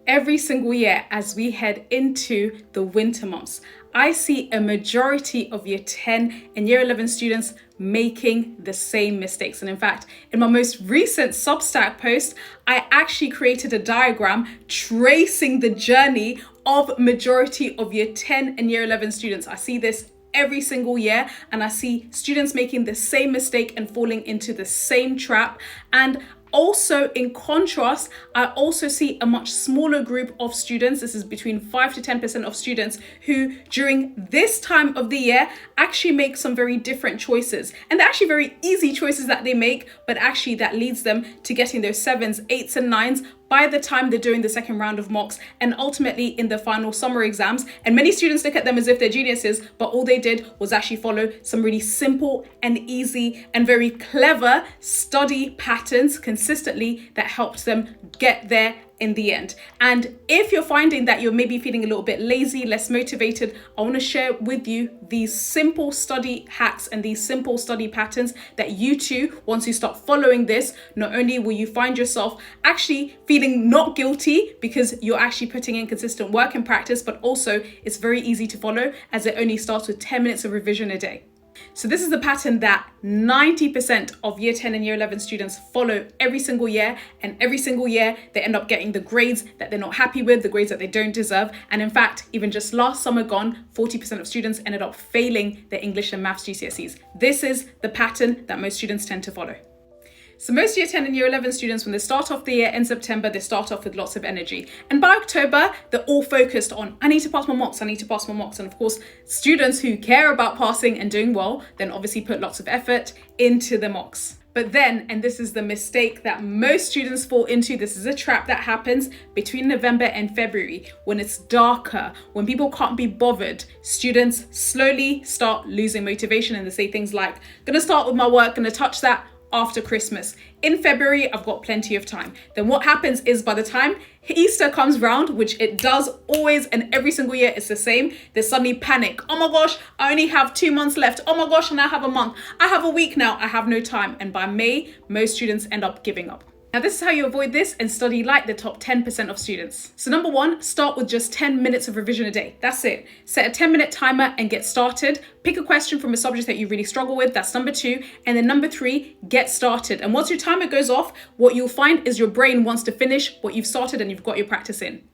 every single year as we head into the winter months, I see a majority of year 10 and year 11 students making the same mistakes. And in fact, in my most recent Substack post, I actually created a diagram tracing the journey of majority of year 10 and year 11 students. I see this every single year, and I see students making the same mistake and falling into the same trap. And also, in contrast, I also see a much smaller group of students, this is between 5 to 10% of students, who during this time of the year actually make some very different choices. And they're actually very easy choices that they make, but actually that leads them to getting those 7s, 8s and 9s by the time they're doing the second round of mocks and ultimately in the final summer exams. And many students look at them as if they're geniuses, but all they did was actually follow some really simple and easy and very clever study patterns consistently that helped them get there in the end. And if you're finding that you're maybe feeling a little bit lazy, less motivated, I want to share with you these simple study hacks and these simple study patterns that you too, once you start following this, not only will you find yourself actually feeling not guilty because you're actually putting in consistent work and practice, but also it's very easy to follow as it only starts with 10 minutes of revision a day. So this is the pattern that 90% of year 10 and year 11 students follow every single year, and every single year they end up getting the grades that they're not happy with, the grades that they don't deserve. And in fact, even just last summer gone, 40% of students ended up failing their English and maths GCSEs. This is the pattern that most students tend to follow. So most year 10 and year 11 students, when they start off the year in September, they start off with lots of energy. And by October, they're all focused on, I need to pass my mocks, I need to pass my mocks. And of course, students who care about passing and doing well, then obviously put lots of effort into the mocks. But then, and this is the mistake that most students fall into, this is a trap that happens between November and February, when it's darker, when people can't be bothered, students slowly start losing motivation and they say things like, gonna start with my work, gonna touch that after Christmas. In February, I've got plenty of time. Then what happens is by the time Easter comes round, which it does always and every single year it's the same, there's suddenly panic. Oh my gosh, I only have 2 months left. Oh my gosh, and I have a month. I have a week now, I have no time. And by May, most students end up giving up. Now this is how you avoid this and study like the top 10% of students. So number 1, start with just 10 minutes of revision a day. That's it. Set a 10-minute timer and get started. Pick a question from a subject that you really struggle with. That's number 2. And then number 3, get started. And once your timer goes off, what you'll find is your brain wants to finish what you've started and you've got your practice in.